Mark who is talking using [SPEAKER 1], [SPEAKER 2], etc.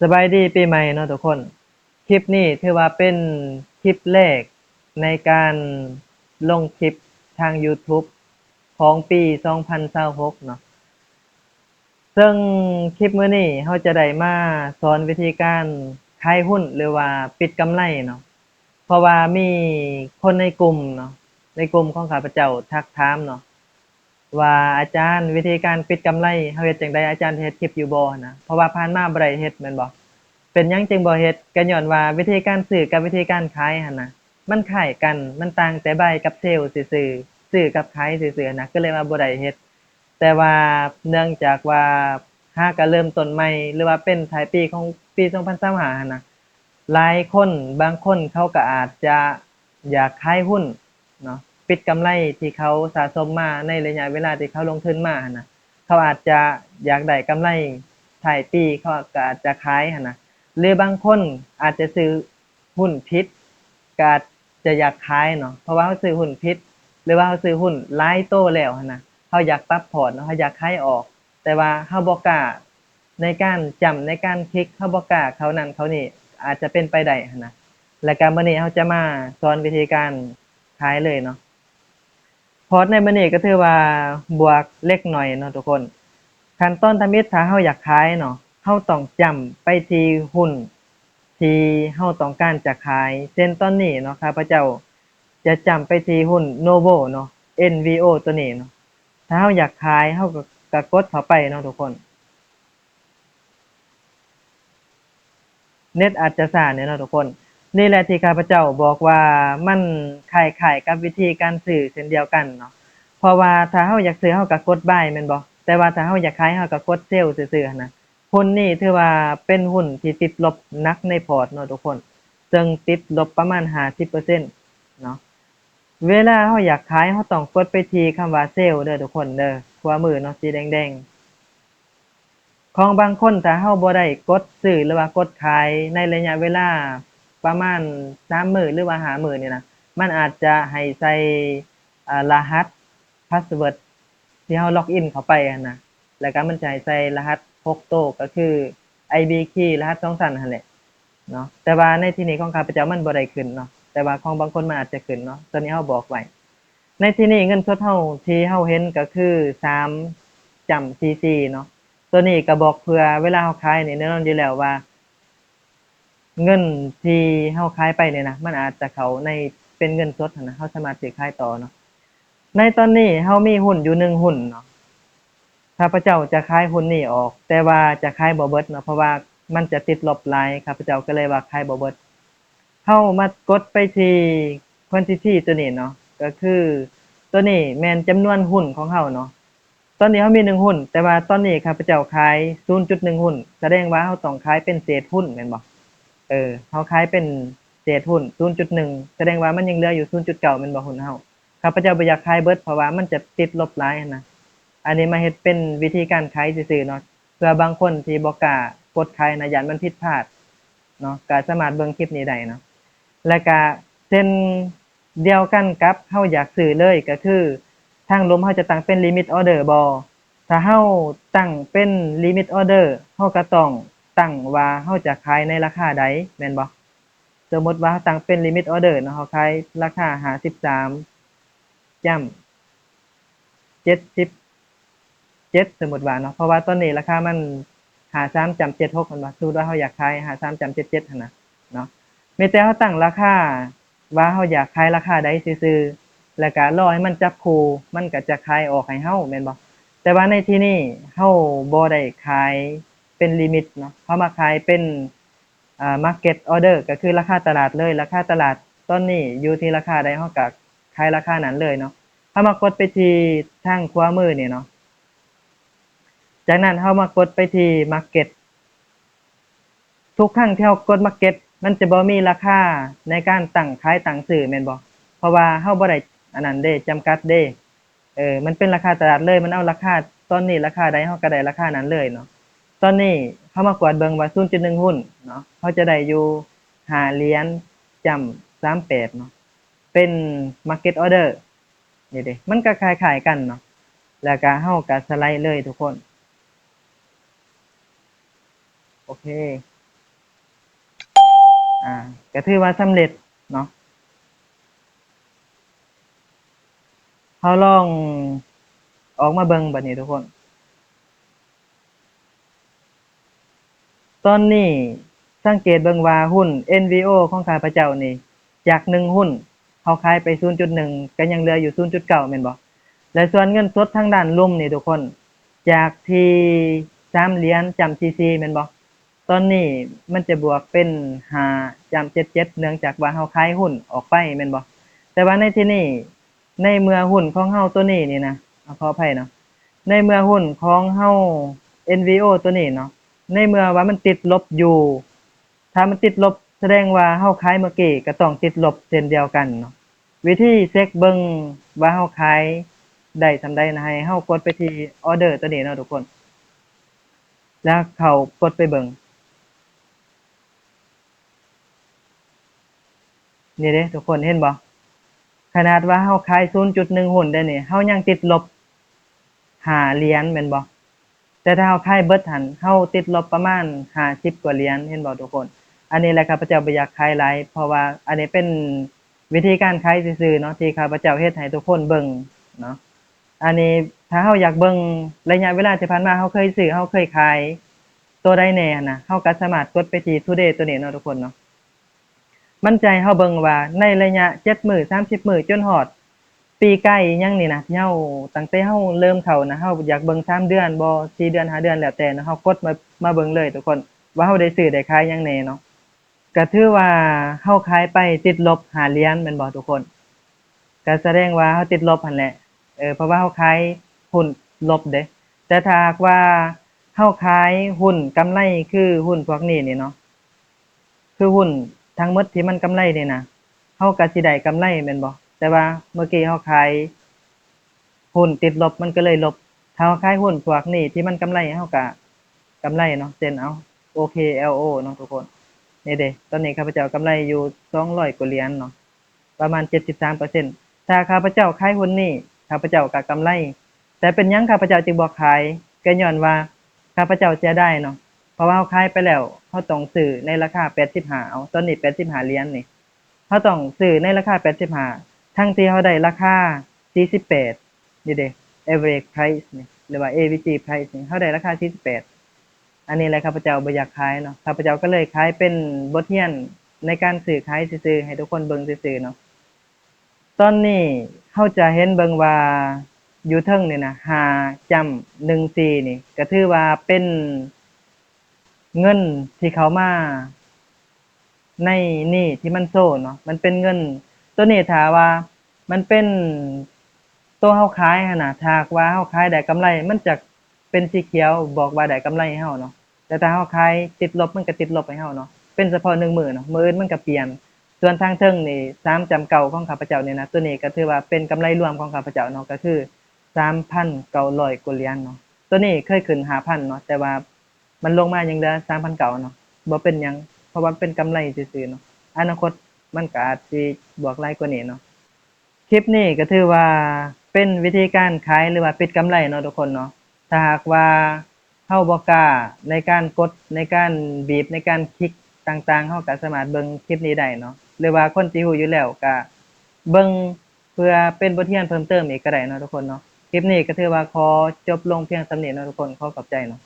[SPEAKER 1] สบายดีปีใหม่เนาะทุกคนคลิปนี้ถือว่าเป็นคลิปแรกในการลงคลิปทาง YouTube ของปี2026เนาะซึ่งคลิปมื้อนี้เราจะได้มาสอนวิธีการขายหุ้นหรือว่าปิดกำไรเนาะเพราะว่ามีคนในกลุ่มเนาะในกลุ่มของข้าพเจ้าทักถามเนาะว่าอาจารย์วิธีการปิดกำไรเฮาเฮ็ดจั่งใดอาจารย์เฮ็ดคลิปอยู่บ่นะเพราะว่าผ่านมาบ่ได้เฮ็ดแม่นบ่ เป็นหยังจึงบ่เฮ็ดก็ย้อนว่าวิธีการซื้อกับวิธีการขายหั่นน่ะมันคล้ายกันมันต่างแต่ buy กับ sell ซื่อๆซื้อกับขายซื่อๆนะก็เลยว่าบ่ได้เฮ็ดแต่ว่าเนื่องจากว่าหาก็เริ่มต้นใหม่หรือว่าเป็นท้ายปีของปี2025หั่นน่ะหลายคนบางคนเขาก็อาจจะอยากขายหุ้นเนาะปิดกำไรที่เขาสะสมมาในระยะเวลาที่เขาลงทุนมาหั่นน่ะเขาอาจจะอยากได้กำไรท้ายปีเขาก็อาจจะขายหั่นน่ะ หรือบางคนอาจจะซื้อหุ้นผิดก็อาจจะอยากขายเนาะเพราะว่าเขาซื้อหุ้นผิดหรือว่าเขาซื้อหุ้นหลายโตแล้วหั้นนะเขาอยากปรับพอร์ตเนาะเขาอยากขายออกแต่ว่าเขาบ่กล้าในการจำในการคลิกเขาบ่กล้าเขานั่นเขานี่อาจจะเป็นไปได้หั้นนะและก็มื้อนี้เราจะมาสอนวิธีการขายเลยเนาะ พอร์ตในมื้อนี้ก็ถือว่าบวกเล็กน้อยเนาะทุกคนขั้นตอนทำอิฐถ้าเราอยากขายเนาะเราต้องจำไปที่หุ้นที่เราต้องการจะขายเช่นตอนนี้เนาะข้าพเจ้าจะจำไปที่หุ้น Novo เนาะ NVO ตัวนี้เนาะถ้าเราอยากขายเราก็กดเข้าไปเนาะทุกคนเน็ตอาจจะช้าเนี่ยเนาะทุกคนนี่แหละที่ข้าพเจ้าบอกว่ามันคล้ายๆกับวิธีการซื้อเช่นเดียวกันเนาะ เพราะว่าถ้าเราอยากซื้อเราก็กด buy แม่นบ่แต่ว่าถ้าเราอยากขายเราก็กด sell ซื่อๆหั้นนะหุ้นนี่ถือว่าเป็นหุ้นที่ติดลบหนักในพอร์ตเนาะทุกคนซึ่งติดลบประมาณ50%เนาะเวลาเราอยากขายเราต้องกดไปที่คำว่า sell เด้อทุกคนเด้อขวามือเนาะสีแดงๆของบางคนถ้าเราบ่ได้กดซื้อหรือว่ากดขายในระยะเวลาประมาณ3มื้อหรือว่า5มื้อนี่นะมันอาจจะให้ใส่รหัส พาสเวิร์ดที่เราล็อกอินเข้าไปหั้นนะแล้วก็มันจะให้ใส่รหัส6โต้ก็คือ IB key รหัส2ชั้นหั่นแหละเนาะแต่ว่าในที่นี้ของข้าพเจ้ามันบ่ได้ขึ้นเนาะแต่ว่าของบางคนมันอาจจะขึ้นเนาะตัวนี้เราบอกไว้ในที่นี้เงินสดเราที่เราเห็นก็คือ3จำ CC เนาะตัวนี้ก็บอกเพื่อเวลาเราขายนี่แน่นอนอยู่แล้วว่าเงินที่เราขายไปเนี่ยนะมันอาจจะเข้าในเป็นเงินสดหั้นนะเราสามารถสิขายต่อเนาะในตอนนี้เรามีหุ้นอยู่1หุ้นเนาะ ข้าพเจ้าจะขายหุ้นนี้ออกแต่ว่าจะขายบ่เบิดเนาะเพราะว่ามันจะติดลบหลายข้าพเจ้าก็เลยว่าขายบ่เบิดเฮามากดไปที่ quantity ตัวนี้เนาะก็คือตัวนี้แม่นจำนวนหุ้นของเฮาเนาะตอนนี้เฮามี1หุ้นแต่ว่าตอนนี้ข้าพเจ้าขาย0.1หุ้นแสดงว่าเฮาต้องขายเป็นเศษหุ้นแม่นบ่เฮาขายเป็นเศษหุ้น0.1แสดงว่ามันยังเหลืออยู่0.9แม่นบ่หุ้นเฮาข้าพเจ้าบ่อยากขายเบิดเพราะว่ามันจะติดลบหลายหั้นนะ อันนี้มาเฮ็ดเป็นวิธีการขายซื่อๆเนาะเพื่อบางคนที่บ่กล้ากดขายนะย้านมันผิดพลาดเนาะก็สามารถเบิ่งคลิปนี้ได้เนาะแล้วก็เช่นเดียวกันกับเฮาอยากซื้อเลยก็คือทางลมเฮาจะตั้งเป็นลิมิตออร์เดอร์บ่ถ้าเฮาตั้งเป็นลิมิตออร์เดอร์เฮาก็ต้องตั้งว่าเฮาจะขายในราคาใดแม่นบ่สมมุติว่าเราตั้งเป็นลิมิตออร์เดอร์เนาะเฮาขายราคา53จ้ำ70 7สมมุติว่าเนาะเพราะว่าตอนนี้ราคามัน53.76แม่นบ่สมมุติว่าเราอยากขาย53.77หั่นน่ะเนาะมีแต่เราตั้งราคาว่าเราอยากขายราคาใดซื่อๆแล้วก็รอให้มันจับคู่มันก็จะขายออกให้เราแม่นบ่แต่ว่าในที่นี้เราบ่ได้ขายเป็นลิมิตเนาะเรามาขายเป็นmarket order ก็คือราคาตลาดเลยราคาตลาดตอนนี้อยู่ที่ราคาใดเราก็ขายราคานั้นเลยเนาะเรามากดไปที่ทางขวามือนี่เนาะ จากนั้นเรามากดไปที่ Market ทุกครั้งที่เรากด Market มันจะบ่มีราคาในการตั้งขายตั้งซื้อแม่นบ่เพราะว่าเราบ่ได้อันนั้นเด้จำกัดเด้มันเป็นราคาตลาดเลยมันเอาราคาตอนนี้ราคาใดเราก็ได้ราคานั้นเลยเนาะตอนนี้เรามากวดเบิ่งว่า0.1หุ้นเนาะเราจะได้อยู่5เหรียญจำ38เนาะเป็น Market Order นี่เด้มันก็คล้ายๆกันเนาะแล้วก็เราก็สไลด์เลยทุกคนโอเค ก็ถือว่าสำเร็จเนาะเฮาลองออกมาเบิ่งบัดนี้ทุกคนตอนนี้สังเกตเบิ่งว่าหุ้น NVO ของข้าพเจ้านี่จาก1หุ้นเฮาขายไป0.1ก็ยังเหลืออยู่0.9แม่นบ่และส่วนเงินสดทางด้านลุ่มนี่ทุกคนจากที่3เหรียญจำ CC แม่นบ่ตอนนี้มันจะบวกเป็น5จำ77เนื่องจากว่าเฮาขายหุ้นออกไปแม่นบ่แต่ว่าในที่นี้ในเมื่อหุ้นของเฮาตัวนี้นี่นะขออภัยเนาะในเมื่อหุ้นของเฮา NVO ตัวนี้เนาะในเมื่อว่ามันติดลบอยู่ถ้ามันติดลบแสดงว่าเฮาขายเมื่อกี้ก็ต้องติดลบเช่นเดียวกันเนาะวิธีเช็กเบิ่งว่าเฮาขายได้ส่ำใดนะให้เฮากดไปที่ออร์เดอร์ตัวนี้เนาะทุกคนแล้วเข้ากดไปเบิ่งนี่เด้ทุกคนเห็นบ่ขนาดว่าเฮาขาย 0.1 หุ้นได้นี่เฮายังติดลบ5เหรียญแม่นบ่แต่ถ้าเฮาขายเบิดหั้นเฮาติดลบประมาณ50กว่าเหรียญเห็นบ่ทุกคนอันนี้แหละข้าพเจ้าบ่อยากขายหลายเพราะว่าอันนี้เป็นวิธีการขายซื่อๆเนาะที่ข้าพเจ้าเฮ็ดให้ทุกคนเบิ่งเนาะอันนี้ถ้าเฮาอยากเบิ่งระยะเวลาที่ผ่านมาเฮาเคยซื้อเฮาเคยขายตัวใดแหน่หั้นน่ะเฮาก็สามารถกดไปที่ Today ตัวนี้เนาะทุกคนเนาะมันจะให้เฮาเบิ่งว่าในระยะ7มื้อ30มื้อจนฮอดปีไก่ยังนี่นะที่เฮาตั้งแต่เฮาเริ่มเข้านะเฮาอยากเบิ่ง3เดือนบ่4เดือน5เดือนแล้วแต่เนาะเฮากดมาเบิ่งเลยทุกคนว่าเฮาได้ซื้อได้ขายหยังแหน่เนาะก็ถือว่าเฮาขายไปติดลบ5เหรียญแม่นบ่ทุกคนก็แสดงว่าเฮาติดลบหั้นแหละเพราะว่าเฮาขายหุ้นลบเด้แต่ถ้าหากว่าเฮาขายหุ้นกำไรคือหุ้นพวกนี้นี่เนาะคือหุ้นทั้งหมดที่มันกำไรนี่นะเฮาก็สิได้กำไรแม่นบ่แต่ว่าเมื่อกี้เฮาขาย หุ้นติดลบมันก็เลยลบถ้าเราขายหุ้นพวกนี้ที่มันกำไรเราก็กำไรเนาะเช่นเอา OKLO เนาะทุกคนนี่เด้ตอนนี้ข้าพเจ้ากำไรอยู่200กว่าเหรียญเนาะประมาณ73%ถ้าข้าพเจ้าขายหุ้นนี้ข้าพเจ้าก็กำไรแต่เป็นหยังข้าพเจ้าจึงบ่ขายก็ย้อนว่าข้าพเจ้าเสียดายเนาะเพราะว่าเราขายไปแล้วเราต้องซื้อในราคา85เอาตอนนี้85เหรียญนี่เราต้องซื้อในราคา85ทั้งที่เราได้ราคา48นี่เด้ average price นี่หรือว่า AVG price นี่เราได้ราคา48อันนี้แหละข้าพเจ้าบ่อยากขายเนาะข้าพเจ้าก็เลยขายเป็นบทเรียนในการซื้อขายซื่อๆให้ทุกคนเบิ่งซื่อๆเนาะตอนนี้เราจะเห็นเบิ่งว่าอยู่เทิงนี่นะ5จำ14นี่ก็ถือว่าเป็นเงินที่เข้ามาในนี่ที่มันโซเนาะมันเป็นเงินตัวนี้ถ้าว่ามันเป็นตัวเราขายหั้นน่ะถ้าหากว่าเราขายได้กำไรมันจะเป็นสีเขียวบอกว่าได้กำไรให้เราเนาะแต่ถ้าเราขายติดลบมันก็ติดลบให้เราเนาะเป็นเฉพาะ1มื้อเนาะมื้ออื่นมันก็เปลี่ยนส่วนทางเทิงนี่3จำเก่าของข้าพเจ้านี่นะตัวนี้ก็ถือว่าเป็นกำไรรวมของข้าพเจ้าเนาะก็คือ 3,900 กว่าเหรียญเนาะตัวนี้เคยขึ้น 5,000 เนาะแต่ว่ามันลงมายังเหลือ3,900เนาะบ่เป็นหยังเพราะว่าเป็นกำไรซื่อๆเนาะอนาคตมันก็อาจสิบวกหลายกว่านี้เนาะ คลิปนี้ก็ถือว่าเป็นวิธีการขายหรือว่าปิดกำไรเนาะทุกคนเนาะถ้าหากว่าเฮาบ่กล้าในการกดในการบีบในการคลิกต่างๆเฮาก็สามารถเบิ่งคลิปนี้ได้เนาะหรือว่าคนที่รู้อยู่แล้วก็เบิ่งเพื่อเป็นบทเรียนเพิ่มเติมอีกก็ได้เนาะทุกคนเนาะคลิปนี้ก็ถือว่าขอจบลงเพียงส่ำนี้เนาะทุกคนขอขอบใจเนาะ